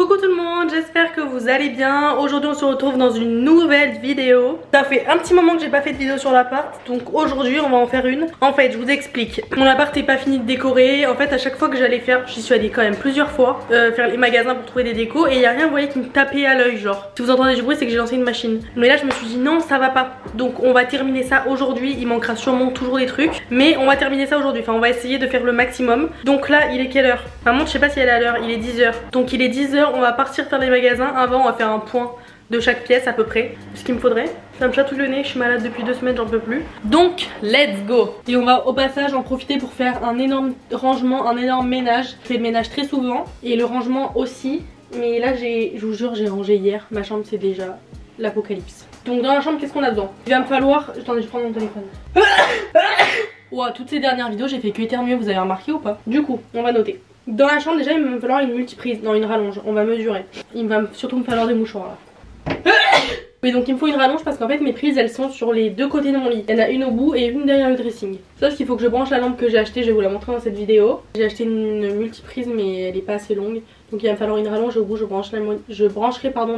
Coucou tout le monde, j'espère que vous allez bien. Aujourd'hui on se retrouve dans une nouvelle vidéo. Ça fait un petit moment que j'ai pas fait de vidéo sur l'appart, donc aujourd'hui on va en faire une. En fait je vous explique, mon appart est pas fini de décorer. En fait à chaque fois que j'allais faire, j'y suis allée quand même plusieurs fois faire les magasins pour trouver des décos. Et il y a rien, vous voyez, qui me tapait à l'œil genre. Si vous entendez du bruit c'est que j'ai lancé une machine. Mais là je me suis dit non, ça va pas. Donc on va terminer ça aujourd'hui. Il manquera sûrement toujours des trucs, mais on va terminer ça aujourd'hui. Enfin on va essayer de faire le maximum. Donc là il est quelle heure? Ma montre je sais pas si elle est à l'heure, il est 10h. Donc il est 10h, on va partir faire les magasins. Avant on va faire un point de chaque pièce à peu près, ce qu'il me faudrait. Ça me chatouille le nez, je suis malade depuis 2 semaines, j'en peux plus. Donc let's go. Et on va au passage en profiter pour faire un énorme rangement, un énorme ménage. Je fais le ménage très souvent et le rangement aussi. Mais là je vous jure j'ai rangé hier. Ma chambre c'est déjà l'apocalypse. Donc dans la chambre qu'est-ce qu'on a besoin? Il va me falloir... Attendez, je prends mon téléphone. Ouah, toutes ces dernières vidéos j'ai fait que éternuer, vous avez remarqué ou pas? Du coup on va noter. Dans la chambre déjà il va me falloir une multiprise, non une rallonge, on va mesurer. Il va surtout me falloir des mouchoirs là. Oui, donc il me faut une rallonge parce qu'en fait mes prises elles sont sur les deux côtés de mon lit. Il y en a une au bout et une derrière le dressing. Sauf qu'il faut que je branche la lampe que j'ai achetée, je vais vous la montrer dans cette vidéo. J'ai acheté une multiprise mais elle est pas assez longue. Donc il va me falloir une rallonge au bout, je brancherai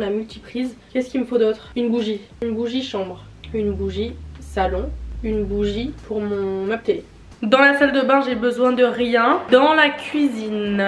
la multiprise. Qu'est-ce qu'il me faut d'autre? Une bougie chambre, une bougie salon, une bougie pour mon meuble télé. Dans la salle de bain j'ai besoin de rien. Dans la cuisine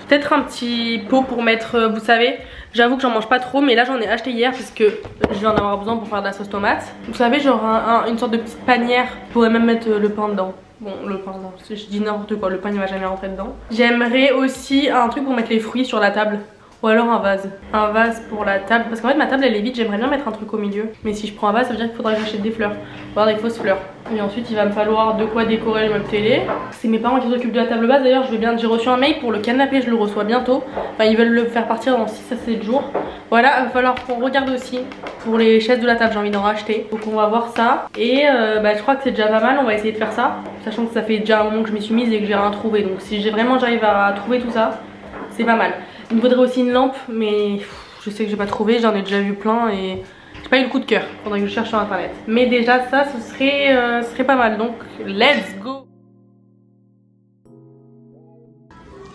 peut-être un petit pot pour mettre, vous savez, j'avoue que j'en mange pas trop mais là j'en ai acheté hier parce que je vais en avoir besoin pour faire de la sauce tomate. Vous savez, genre une sorte de petite panière, je pourrais même mettre le pain dedans. Bon, le pain dedans, je dis n'importe quoi, le pain il va jamais rentrer dedans. J'aimerais aussi un truc pour mettre les fruits sur la table. Ou alors un vase pour la table. Parce qu'en fait ma table elle est vide, j'aimerais bien mettre un truc au milieu. Mais si je prends un vase ça veut dire qu'il faudrait que j'achète des fleurs. Ou alors des fausses fleurs. Et ensuite il va me falloir de quoi décorer le meuble télé. C'est mes parents qui s'occupent de la table basse d'ailleurs. J'ai reçu un mail pour le canapé, je le reçois bientôt. Enfin ils veulent le faire partir dans 6 à 7 jours. Voilà, il va falloir qu'on regarde aussi pour les chaises de la table, j'ai envie d'en racheter. Donc on va voir ça. Et je crois que c'est déjà pas mal, on va essayer de faire ça. Sachant que ça fait déjà un moment que je m'y suis mise et que j'ai rien trouvé. Donc si j'arrive à trouver tout ça, c'est pas mal. Il me faudrait aussi une lampe mais je sais que j'ai pas trouvé, j'en ai déjà vu plein et j'ai pas eu le coup de cœur, faudrait que je cherche sur internet. Mais déjà ça ce serait pas mal, donc let's go.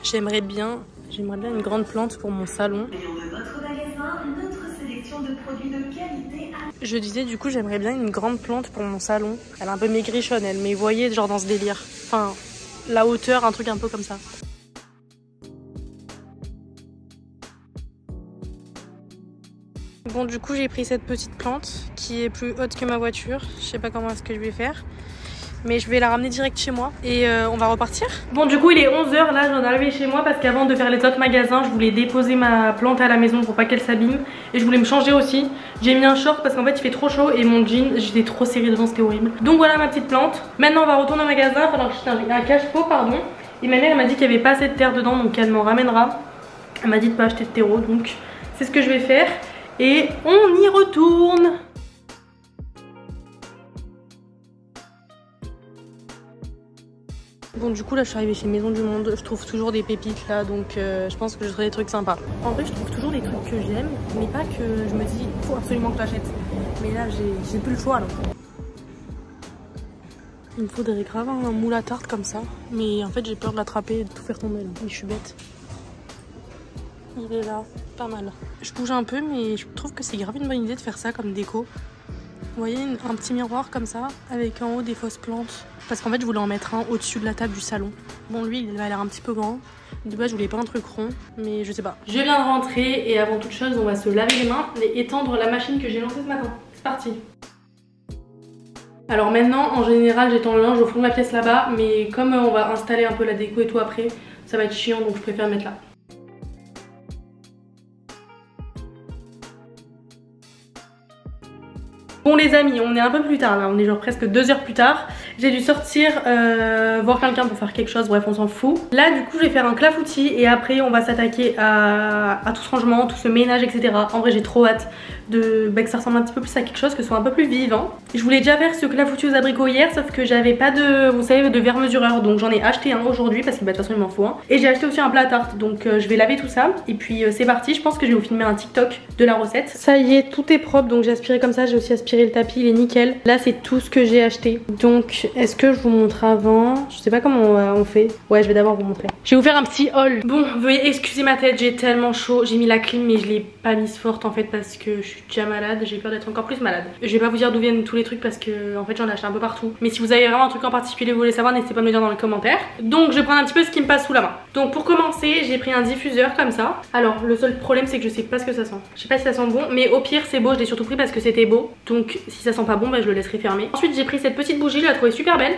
J'aimerais bien une grande plante pour mon salon. Je disais du coup j'aimerais bien une grande plante pour mon salon. Elle est un peu maigrichonne elle, mais vous voyez genre dans ce délire. Enfin la hauteur, un truc un peu comme ça. Bon du coup j'ai pris cette petite plante qui est plus haute que ma voiture. Je sais pas comment est-ce que je vais faire, mais je vais la ramener direct chez moi et on va repartir. Bon du coup il est 11h là, je viens d'arriver chez moi parce qu'avant de faire les autres magasins je voulais déposer ma plante à la maison pour pas qu'elle s'abîme. Et je voulais me changer aussi. J'ai mis un short parce qu'en fait il fait trop chaud et mon jean j'étais trop serrée devant, c'était horrible. Donc voilà ma petite plante. Maintenant on va retourner au magasin, il va falloir que j'achète un cache-pot pardon. Et ma mère elle m'a dit qu'il n'y avait pas assez de terre dedans donc elle m'en ramènera. Elle m'a dit de pas acheter de terreau donc c'est ce que je vais faire. Et on y retourne. Bon du coup là je suis arrivée chez Maison du Monde. Je trouve toujours des pépites là donc je pense que je ferai des trucs sympas. En vrai je trouve toujours des trucs que j'aime, mais pas que je me dis il faut absolument que j'achète. Mais là j'ai plus le choix là. Il me faudrait grave un moule à tarte comme ça. Mais en fait j'ai peur de l'attraper et de tout faire tomber là. Et je suis bête. Il est là, pas mal. Je bouge un peu mais je trouve que c'est grave une bonne idée de faire ça comme déco. Vous voyez un petit miroir comme ça avec en haut des fausses plantes. Parce qu'en fait je voulais en mettre un au-dessus de la table du salon. Bon lui il a l'air un petit peu grand. De base je voulais pas un truc rond mais je sais pas. Je viens de rentrer et avant toute chose on va se laver les mains et étendre la machine que j'ai lancée ce matin. C'est parti. Alors maintenant en général j'étends le linge au fond de ma pièce là-bas. Mais comme on va installer un peu la déco et tout après, ça va être chiant donc je préfère mettre là. Bon les amis, on est un peu plus tard là, on est genre presque 2 heures plus tard. J'ai dû sortir voir quelqu'un pour faire quelque chose, bref on s'en fout. Là du coup je vais faire un clafoutis et après on va s'attaquer à tout ce rangement, tout ce ménage etc. En vrai j'ai trop hâte que ça ressemble un petit peu plus à quelque chose, que ce soit un peu plus vivant. Je voulais déjà faire ce clafoutis aux abricots hier, sauf que j'avais pas de, vous savez, de verre mesureur, donc j'en ai acheté un aujourd'hui parce que bah, de toute façon il m'en faut un. Et j'ai acheté aussi un plat à tarte, donc je vais laver tout ça et puis c'est parti. Je pense que je vais vous filmer un TikTok de la recette. Ça y est, tout est propre, donc j'ai aspiré comme ça, j'ai aussi aspiré le tapis, il est nickel. Là c'est tout ce que j'ai acheté. Donc est-ce que je vous montre avant? Je sais pas comment on fait. Ouais, je vais d'abord vous montrer. Je vais vous faire un petit haul. Bon, veuillez excuser ma tête, j'ai tellement chaud. J'ai mis la clim mais je l'ai pas mise forte en fait parce que je suis déjà malade. J'ai peur d'être encore plus malade. Je vais pas vous dire d'où viennent tous les trucs parce que en fait j'en ai acheté un peu partout. Mais si vous avez vraiment un truc en particulier vous voulez savoir, n'hésitez pas à me le dire dans les commentaires. Donc je vais prendre un petit peu ce qui me passe sous la main. Donc pour commencer, j'ai pris un diffuseur comme ça. Alors le seul problème c'est que je sais pas ce que ça sent. Je sais pas si ça sent bon, mais au pire c'est beau. Je l'ai surtout pris parce que c'était beau. Donc si ça sent pas bon, bah, je le laisserai fermer. Ensuite j'ai pris cette petite bougie, je la trouvais super belle.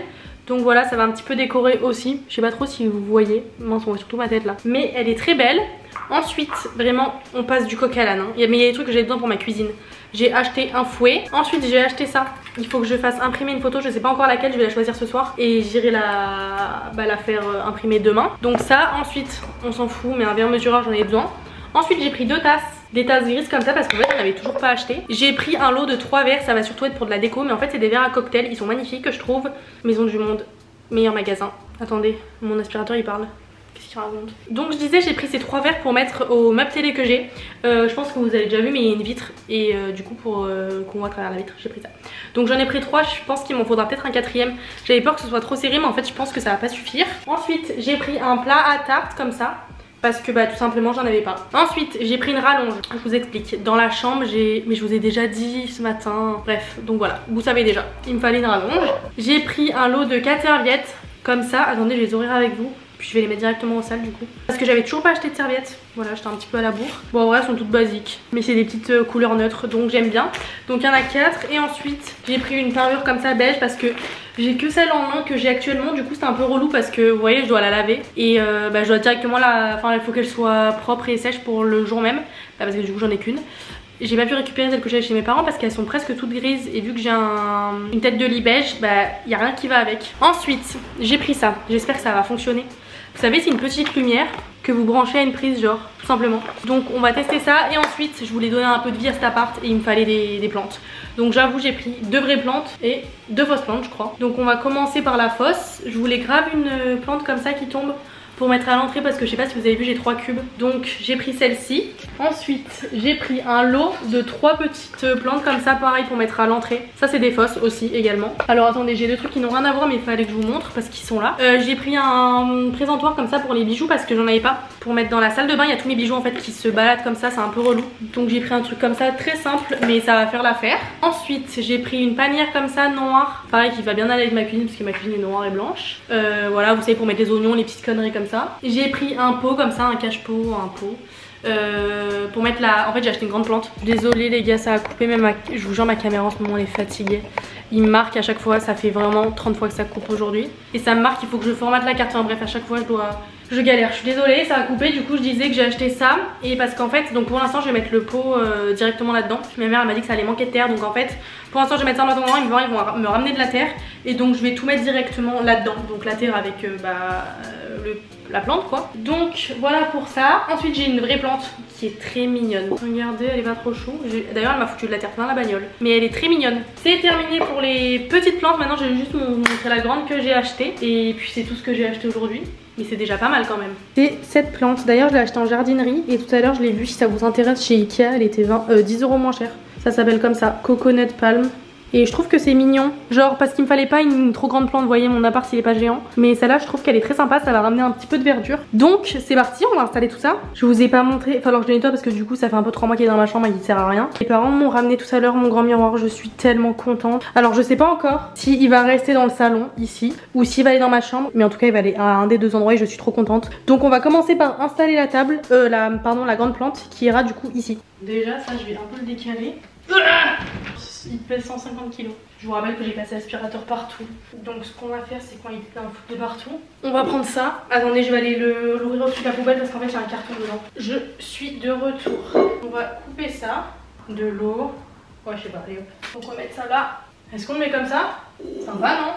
Donc voilà, ça va un petit peu décorer aussi. Je sais pas trop si vous voyez, mince, on voit surtout ma tête là. Mais elle est très belle. Ensuite, vraiment, on passe du coq à l'âne. Mais il y a des trucs que j'ai besoin pour ma cuisine. J'ai acheté un fouet. Ensuite, j'ai acheté ça. Il faut que je fasse imprimer une photo. Je sais pas encore laquelle, je vais la choisir ce soir. Et j'irai la faire imprimer demain. Donc ça, ensuite, on s'en fout, mais un verre mesureur, j'en ai besoin. Ensuite, j'ai pris 2 tasses. Des tasses grises comme ça parce qu'en fait j'en avais toujours pas acheté. J'ai pris un lot de 3 verres, ça va surtout être pour de la déco, mais en fait c'est des verres à cocktail, ils sont magnifiques je trouve. Maison du Monde, meilleur magasin. Attendez, mon aspirateur il parle. Qu'est-ce qu'il raconte? Donc je disais, j'ai pris ces 3 verres pour mettre au meuble télé que j'ai. Je pense que vous avez déjà vu, mais il y a une vitre et du coup pour qu'on voit à travers la vitre, j'ai pris ça. Donc j'en ai pris 3, je pense qu'il m'en faudra peut-être un 4ème. J'avais peur que ce soit trop serré, mais en fait je pense que ça va pas suffire. Ensuite j'ai pris un plat à tarte comme ça. Parce que bah tout simplement j'en avais pas. Ensuite j'ai pris une rallonge, je vous explique. Dans la chambre mais je vous ai déjà dit ce matin. Bref, donc voilà, vous savez déjà, il me fallait une rallonge. J'ai pris un lot de 4 serviettes comme ça. Attendez, je vais les ouvrir avec vous. Puis je vais les mettre directement au sale du coup. Parce que j'avais toujours pas acheté de serviettes. Voilà, j'étais un petit peu à la bourre. Bon en vrai elles sont toutes basiques. Mais c'est des petites couleurs neutres donc j'aime bien. Donc il y en a 4. Et ensuite j'ai pris une parure comme ça beige parce que j'ai que celle en main que j'ai actuellement. Du coup c'est un peu relou parce que vous voyez je dois la laver. Et bah, je dois directement enfin il faut qu'elle soit propre et sèche pour le jour même. Bah, parce que du coup j'en ai qu'une. J'ai pas pu récupérer celles que j'avais chez mes parents parce qu'elles sont presque toutes grises. Et vu que j'ai une tête de lit beige, bah y a rien qui va avec. Ensuite j'ai pris ça, j'espère que ça va fonctionner. Vous savez, c'est une petite lumière que vous branchez à une prise genre, tout simplement. Donc on va tester ça et ensuite je voulais donner un peu de vie à cet appart et il me fallait des plantes. Donc j'avoue j'ai pris 2 vraies plantes et 2 fausses plantes je crois. Donc on va commencer par la fausse. Je voulais grave une plante comme ça qui tombe pour mettre à l'entrée parce que je sais pas si vous avez vu j'ai 3 cubes. Donc j'ai pris celle-ci. Ensuite j'ai pris un lot de 3 petites plantes comme ça pareil pour mettre à l'entrée. Ça c'est des fausses aussi également. Alors attendez, j'ai 2 trucs qui n'ont rien à voir mais il fallait que je vous montre parce qu'ils sont là. J'ai pris un présentoir comme ça pour les bijoux parce que j'en avais pas. Pour mettre dans la salle de bain, il y a tous mes bijoux en fait qui se baladent comme ça, c'est un peu relou. Donc j'ai pris un truc comme ça très simple mais ça va faire l'affaire. Ensuite j'ai pris une panière comme ça noire. Pareil qui va bien aller avec ma cuisine parce que ma cuisine est noire et blanche. Voilà, vous savez pour mettre les oignons, les petites conneries comme ça. J'ai pris un pot comme ça, un cache-pot, un pot. Pour mettre la... En fait j'ai acheté une grande plante. Désolée les gars, ça a coupé même je vous jure ma caméra en ce moment elle est fatiguée. Il me marque à chaque fois, ça fait vraiment 30 fois que ça coupe aujourd'hui. Et ça me marque, il faut que je formate la carte. Enfin bref, à chaque fois je galère. Je suis désolée, ça a coupé. Du coup je disais que j'ai acheté ça. Et parce qu'en fait, donc pour l'instant je vais mettre le pot directement là-dedans. Ma mère elle m'a dit que ça allait manquer de terre. Donc en fait, pour l'instant je vais mettre ça en attendant. Ils vont me ramener de la terre. Et donc je vais tout mettre directement là-dedans. Donc la terre avec la plante quoi. Donc voilà pour ça. Ensuite j'ai une vraie plante qui est très mignonne. Regardez, elle est pas trop chou. D'ailleurs elle m'a foutu de la terre dans la bagnole. Mais elle est très mignonne. C'est terminé pour les petites plantes. Maintenant je vais juste vous montrer la grande que j'ai achetée. Et puis c'est tout ce que j'ai acheté aujourd'hui. Mais c'est déjà pas mal quand même. C'est cette plante. D'ailleurs je l'ai achetée en jardinerie. Et tout à l'heure je l'ai vue, si ça vous intéresse, chez Ikea. Elle était 10 € moins chère. Ça s'appelle comme ça, Coconut Palm. Et je trouve que c'est mignon, genre parce qu'il me fallait pas une trop grande plante, vous voyez mon appart il est pas géant. Mais celle-là je trouve qu'elle est très sympa, ça va ramener un petit peu de verdure. Donc c'est parti, on va installer tout ça. Je vous ai pas montré, il va falloir que je le nettoie parce que du coup ça fait un peu 3 mois qu'il est dans ma chambre et qu'il sert à rien. Les parents m'ont ramené tout à l'heure mon grand miroir, je suis tellement contente. Alors je sais pas encore s'il va rester dans le salon ici ou s'il va aller dans ma chambre. Mais en tout cas il va aller à un des 2 endroits et je suis trop contente. Donc on va commencer par installer la table, la grande plante qui ira du coup ici. Déjà ça je vais un peu le décaler. Il pèse 150 kg. Je vous rappelle que j'ai passé l'aspirateur partout. Donc ce qu'on va faire c'est quand il est un foutre de partout. On va prendre ça. Attendez, je vais aller l'ouvrir au-dessus de la poubelle parce qu'en fait il y a un carton dedans. Je suis de retour. On va couper ça. De l'eau. Ouais je sais pas, allez hop. Donc on va mettre ça là. Est-ce qu'on le met comme ça? Ça va non?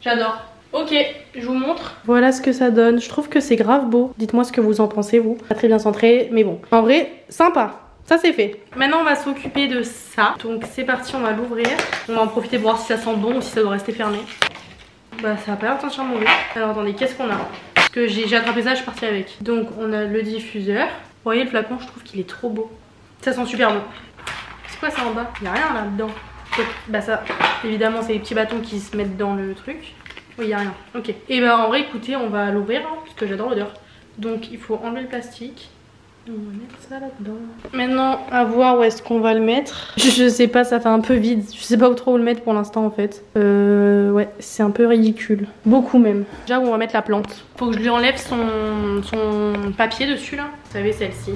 J'adore. Ok, je vous montre. Voilà ce que ça donne. Je trouve que c'est grave beau. Dites-moi ce que vous en pensez vous. Pas très bien centré mais bon. En vrai, sympa. ça c'est fait. Maintenant on va s'occuper de ça. Donc c'est parti, on va l'ouvrir. On va en profiter pour voir si ça sent bon ou si ça doit rester fermé. Bah ça a pas l'air de mauvais. Alors attendez, qu'est-ce qu'on a? Parce que j'ai attrapé ça, je suis partie avec. Donc on a le diffuseur. Vous voyez le flacon, je trouve qu'il est trop beau. Ça sent super bon. C'est quoi ça en bas? Il n'y a rien là-dedans. Bah ça, évidemment c'est les petits bâtons qui se mettent dans le truc. Oui, il n'y a rien. Ok. Et bah en vrai écoutez, on va l'ouvrir hein, parce que j'adore l'odeur. Donc il faut enlever le plastique. On va mettre ça là-dedans. Maintenant, à voir où est-ce qu'on va le mettre. Je sais pas, ça fait un peu vide. Je sais pas où trop le mettre pour l'instant en fait. Ouais, c'est un peu ridicule. Beaucoup même. Déjà, où on va mettre la plante. Faut que je lui enlève son papier dessus là. Vous savez, celle-ci.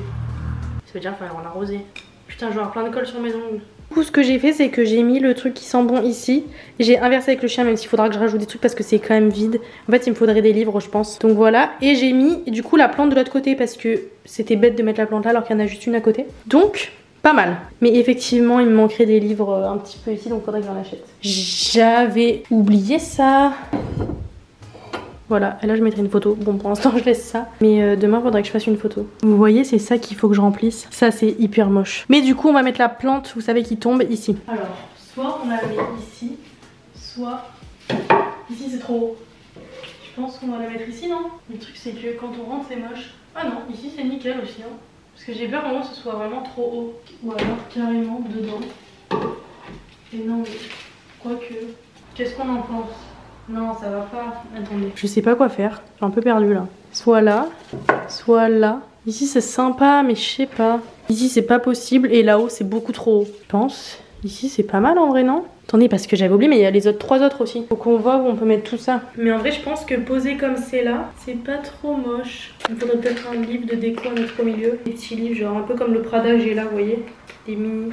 Ça veut dire qu'il va falloir l'arroser. Putain, je vais avoir plein de colle sur mes ongles. Du coup, ce que j'ai fait, c'est que j'ai mis le truc qui sent bon ici. Et j'ai inversé avec le chien, même s'il faudra que je rajoute des trucs parce que c'est quand même vide. En fait, il me faudrait des livres, je pense. Donc voilà. Et j'ai mis du coup la plante de l'autre côté parce que c'était bête de mettre la plante là alors qu'il y en a juste une à côté. Donc, pas mal. Mais effectivement, il me manquerait des livres un petit peu ici, donc il faudrait que j'en achète. J'avais oublié ça. Voilà, et là je mettrai une photo. Bon, pour l'instant je laisse ça. Mais demain il faudrait que je fasse une photo. Vous voyez, c'est ça qu'il faut que je remplisse. Ça c'est hyper moche. Mais du coup on va mettre la plante, vous savez, qui tombe ici. Alors, soit on la met ici, soit ici c'est trop haut. Je pense qu'on va la mettre ici, non? Le truc c'est que quand on rentre c'est moche. Ah non, ici c'est nickel aussi. Hein. Parce que j'ai peur vraiment que ce soit vraiment trop haut. Ou alors carrément dedans. Et non, mais quoique. Qu'est-ce qu'on en pense? Non, ça va pas. Attendez. Je sais pas quoi faire. Je suis un peu perdue là. Soit là, soit là. Ici c'est sympa, mais je sais pas. Ici c'est pas possible et là-haut c'est beaucoup trop haut. Je pense. Ici c'est pas mal en vrai, non? Attendez, parce que j'avais oublié, mais il y a les autres, 3 autres aussi. Faut qu'on voit où on peut mettre tout ça. Mais en vrai, je pense que poser comme c'est là, c'est pas trop moche. Il faudrait peut-être un livre de déco à mettre au milieu. Des petits livres, genre un peu comme le Prada j'ai là, vous voyez. Des mini.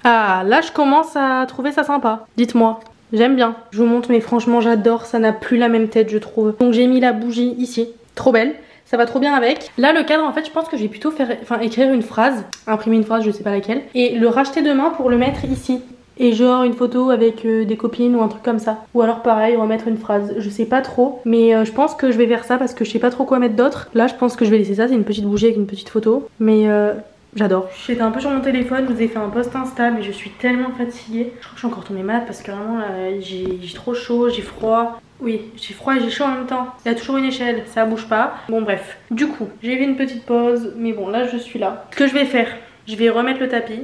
Ah, là je commence à trouver ça sympa. Dites-moi, j'aime bien. Je vous montre, mais franchement j'adore, ça n'a plus la même tête je trouve. Donc j'ai mis la bougie ici, trop belle. Ça va trop bien avec. Là le cadre en fait je pense que je vais plutôt faire, écrire une phrase, imprimer une phrase, je sais pas laquelle. Et le racheter demain pour le mettre ici. Et genre une photo avec des copines ou un truc comme ça. Ou alors pareil, remettre une phrase. Je sais pas trop. Mais je pense que je vais faire ça parce que je sais pas trop quoi mettre d'autre. Là je pense que je vais laisser ça, c'est une petite bougie avec une petite photo. Mais j'adore. J'étais un peu sur mon téléphone, je vous ai fait un post Insta, mais je suis tellement fatiguée. Je crois que je suis encore tombée malade parce que vraiment là, j'ai trop chaud, j'ai froid. Oui, j'ai froid et j'ai chaud en même temps. Il y a toujours une échelle, ça bouge pas. Bon bref, du coup, j'ai fait une petite pause, mais bon là je suis là. Ce que je vais faire, je vais remettre le tapis.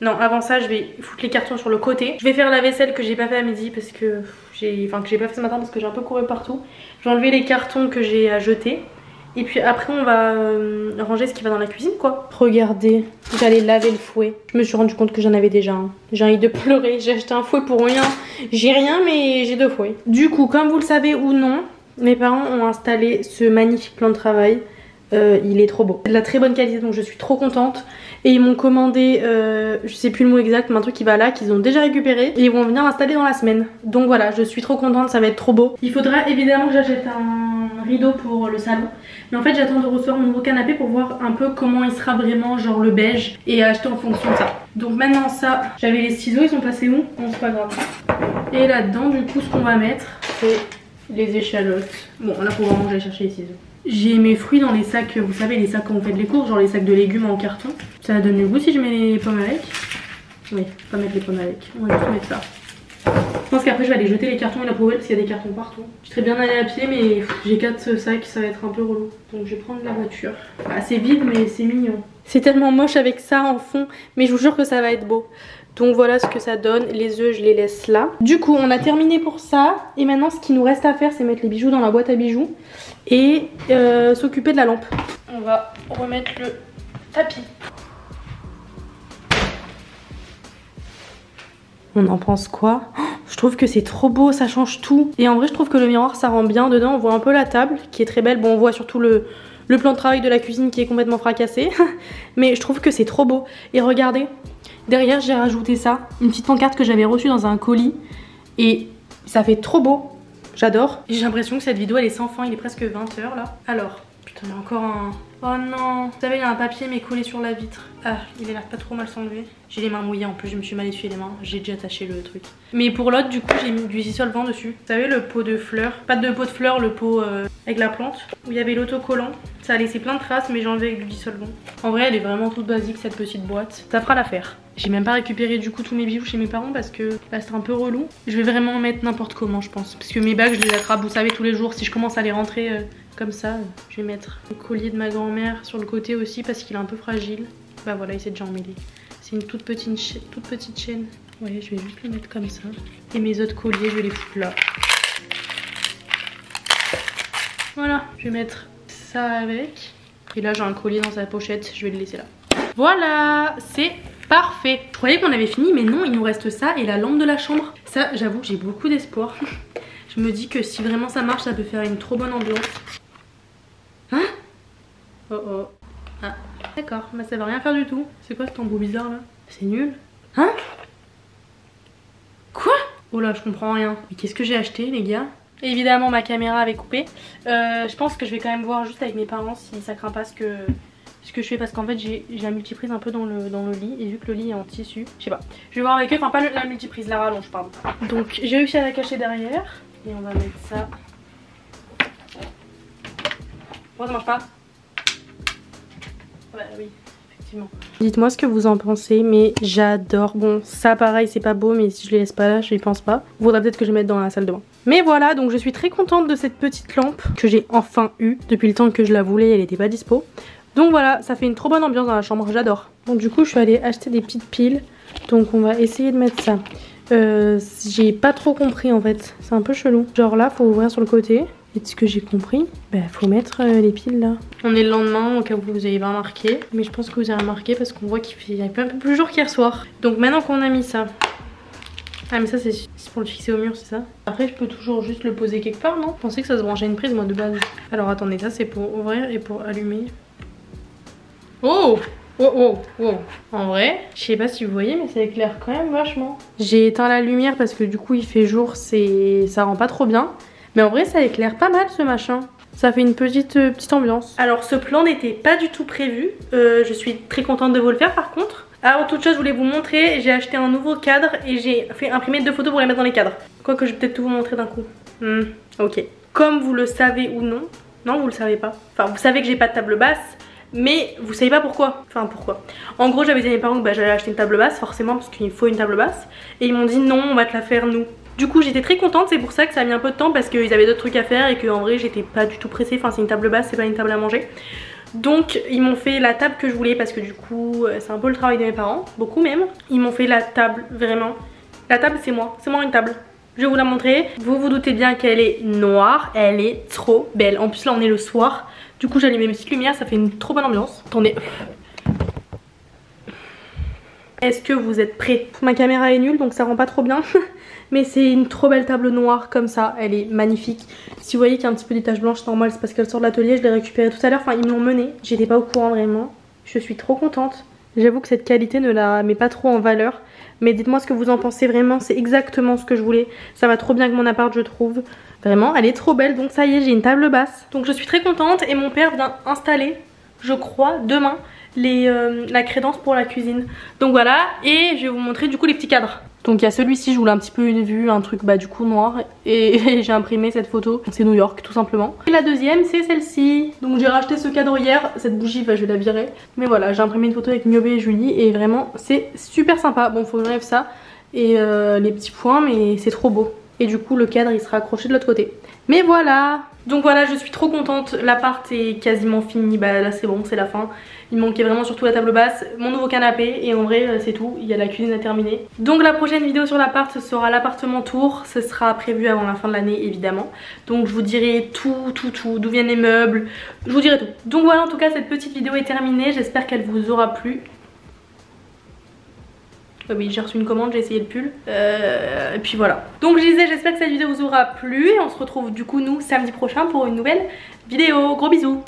Non, avant ça, je vais foutre les cartons sur le côté. Je vais faire la vaisselle que j'ai pas fait à midi parce que j'ai pas fait ce matin parce que j'ai un peu couru partout. Je vais enlever les cartons que j'ai à jeter. Et puis après on va ranger ce qui va dans la cuisine quoi. Regardez, j'allais laver le fouet. Je me suis rendu compte que j'en avais déjà un. J'ai envie de pleurer, j'ai acheté un fouet pour rien. J'ai rien mais j'ai 2 fouets. Du coup, comme vous le savez ou non, mes parents ont installé ce magnifique plan de travail. Il est trop beau. De la très bonne qualité donc je suis trop contente. Et ils m'ont commandé, je sais plus le mot exact, mais un truc qui va là, qu'ils ont déjà récupéré. Et ils vont venir l'installer dans la semaine. Donc voilà, je suis trop contente, ça va être trop beau. Il faudra évidemment que j'achète un rideau pour le salon. Mais en fait j'attends de recevoir mon nouveau canapé pour voir un peu comment il sera vraiment, genre le beige. Et acheter en fonction de ça. Donc maintenant ça, j'avais les ciseaux, ils sont passés où? Bon c'est pas grave. Et là-dedans du coup ce qu'on va mettre, c'est les échalotes. Bon là faut vraiment que j'aille chercher les ciseaux. J'ai mes fruits dans les sacs, vous savez les sacs quand on fait les courses, genre les sacs de légumes en carton. Ça donne du goût si je mets les pommes avec. Oui, faut pas mettre les pommes avec, on va juste mettre ça. Je pense qu'après je vais aller jeter les cartons et la poubelle parce qu'il y a des cartons partout. Je serais bien aller à pied mais j'ai 4 sacs, ça va être un peu relou. Donc je vais prendre la voiture. Bah, c'est vide mais c'est mignon. C'est tellement moche avec ça en fond, mais je vous jure que ça va être beau. Donc voilà ce que ça donne, les œufs je les laisse là. Du coup on a terminé pour ça. Et maintenant ce qui nous reste à faire c'est mettre les bijoux dans la boîte à bijoux. Et s'occuper de la lampe. On va remettre le tapis. On en pense quoi? Je trouve que c'est trop beau, ça change tout. Et en vrai je trouve que le miroir ça rend bien. Dedans on voit un peu la table qui est très belle. Bon on voit surtout le plan de travail de la cuisine qui est complètement fracassé. Mais je trouve que c'est trop beau. Et regardez, derrière j'ai rajouté ça, une petite pancarte que j'avais reçue dans un colis. Et ça fait trop beau. J'adore. J'ai l'impression que cette vidéo elle est sans fin, il est presque 20h là. Alors, putain il y a encore un... Oh non. Vous savez il y a un papier mais collé sur la vitre. Ah, il a l'air pas trop mal s'enlever. J'ai les mains mouillées en plus, je me suis mal essuyé les mains. J'ai déjà attaché le truc. Mais pour l'autre du coup j'ai mis du dissolvant dessus. Vous savez le pot de fleurs, pas de pot de fleurs, le pot avec la plante où il y avait l'autocollant. Ça a laissé plein de traces mais j'ai enlevé avec du dissolvant. En vrai elle est vraiment toute basique cette petite boîte. Ça fera l'affaire. J'ai même pas récupéré du coup tous mes bijoux chez mes parents parce que bah, c'est un peu relou. Je vais vraiment mettre n'importe comment je pense. Parce que mes bagues je les attrape vous savez tous les jours. Si je commence à les rentrer comme ça, je vais mettre le collier de ma grand-mère sur le côté aussi parce qu'il est un peu fragile. Bah voilà il s'est déjà emmêlé. C'est une toute petite chaîne. Ouais je vais juste le mettre comme ça. Et mes autres colliers je vais les foutre là. Voilà, je vais mettre ça avec. Et là j'ai un collier dans sa pochette, je vais le laisser là. Voilà, c'est parfait. Je croyais qu'on avait fini mais non, il nous reste ça et la lampe de la chambre. Ça j'avoue j'ai beaucoup d'espoir. Je me dis que si vraiment ça marche ça peut faire une trop bonne ambiance. Hein? Oh oh. Ah d'accord, bah ça va rien faire du tout. C'est quoi ce tambour bizarre là? C'est nul. Hein? Quoi? Oh là je comprends rien. Mais qu'est-ce que j'ai acheté les gars? Évidemment ma caméra avait coupé. Je pense que je vais quand même voir juste avec mes parents si ça craint pas ce que je fais parce qu'en fait j'ai un multiprise un peu dans le lit et vu que le lit est en tissu, je sais pas. Je vais voir avec eux, enfin pas la multiprise, la rallonge pardon. Donc j'ai réussi à la cacher derrière et on va mettre ça. Pourquoi ça marche pas? Ouais oui. Dites-moi ce que vous en pensez, mais j'adore. Bon, ça pareil, c'est pas beau, mais si je les laisse pas là, je y pense pas. Il faudra peut-être que je les mette dans la salle de bain. Mais voilà, donc je suis très contente de cette petite lampe que j'ai enfin eue. Depuis le temps que je la voulais, elle était pas dispo. Donc voilà, ça fait une trop bonne ambiance dans la chambre, j'adore. Donc du coup, je suis allée acheter des petites piles. Donc on va essayer de mettre ça. J'ai pas trop compris en fait, c'est un peu chelou. Genre là, faut ouvrir sur le côté. Et de ce que j'ai compris, bah faut mettre les piles là. On est le lendemain, au cas où vous avez pas remarqué. Mais je pense que vous avez remarqué parce qu'on voit qu'il fait un peu plus jour qu'hier soir. Donc maintenant qu'on a mis ça. Ah mais ça c'est pour le fixer au mur, c'est ça? Après je peux toujours juste le poser quelque part, non? Je pensais que ça se branchait à une prise moi de base. Alors attendez, ça c'est pour ouvrir et pour allumer. Oh! Oh oh oh. En vrai, je sais pas si vous voyez mais ça éclaire quand même vachement. J'ai éteint la lumière parce que du coup il fait jour, ça rend pas trop bien. Mais en vrai ça éclaire pas mal ce machin. Ça fait une petite ambiance. Alors ce plan n'était pas du tout prévu. Je suis très contente de vous le faire par contre. Alors toute chose je voulais vous montrer. J'ai acheté un nouveau cadre et j'ai fait imprimer 2 photos pour les mettre dans les cadres. Quoique je vais peut-être tout vous montrer d'un coup. Ok. Comme vous le savez ou non. Non vous le savez pas. Enfin vous savez que j'ai pas de table basse. Mais vous savez pas pourquoi. Enfin pourquoi. En gros j'avais dit à mes parents que bah, j'allais acheter une table basse forcément parce qu'il faut une table basse. Et ils m'ont dit non on va te la faire nous. Du coup j'étais très contente, c'est pour ça que ça a mis un peu de temps parce qu'ils avaient d'autres trucs à faire et qu'en vrai j'étais pas du tout pressée, enfin c'est une table basse, c'est pas une table à manger. Donc ils m'ont fait la table que je voulais parce que du coup c'est un peu le travail de mes parents, beaucoup même. Ils m'ont fait la table, vraiment. La table c'est moi une table. Je vais vous la montrer. Vous vous doutez bien qu'elle est noire, elle est trop belle. En plus là on est le soir, du coup j'ai allumé mes petites lumières, ça fait une trop bonne ambiance. Attendez. Est-ce que vous êtes prêts? Ma caméra est nulle donc ça rend pas trop bien. Mais c'est une trop belle table noire comme ça, elle est magnifique. Si vous voyez qu'il y a un petit peu des taches blanches, normal c'est parce qu'elle sort de l'atelier, je l'ai récupérée tout à l'heure. Enfin ils me l'ont menée, j'étais pas au courant vraiment. Je suis trop contente. J'avoue que cette qualité ne la met pas trop en valeur. Mais dites-moi ce que vous en pensez vraiment, c'est exactement ce que je voulais. Ça va trop bien avec mon appart je trouve. Vraiment elle est trop belle, donc ça y est j'ai une table basse. Donc je suis très contente et mon père vient installer, je crois, demain la crédence pour la cuisine. Donc voilà, et je vais vous montrer du coup les petits cadres. Donc il y a celui-ci, je vous l'ai un petit peu vu, un truc bah du coup noir. Et j'ai imprimé cette photo, c'est New York tout simplement. Et la deuxième c'est celle-ci. Donc j'ai racheté ce cadre hier, cette bougie bah, je vais la virer. Mais voilà, j'ai imprimé une photo avec Niobe et Julie et vraiment c'est super sympa. Bon faut que j'enlève ça et les petits points mais c'est trop beau. Et du coup le cadre il sera accroché de l'autre côté. Mais voilà. Donc voilà, je suis trop contente, l'appart est quasiment fini, bah là c'est bon, c'est la fin. Il me manquait vraiment surtout la table basse, mon nouveau canapé et en vrai c'est tout, il y a la cuisine à terminer. Donc la prochaine vidéo sur l'appart ce sera l'appartement tour, ce sera prévu avant la fin de l'année évidemment. Donc je vous dirai tout, d'où viennent les meubles, je vous dirai tout. Donc voilà en tout cas cette petite vidéo est terminée, j'espère qu'elle vous aura plu. Oui j'ai reçu une commande, j'ai essayé le pull et puis voilà. Donc je disais j'espère que cette vidéo vous aura plu et on se retrouve du coup nous samedi prochain pour une nouvelle vidéo. Gros bisous.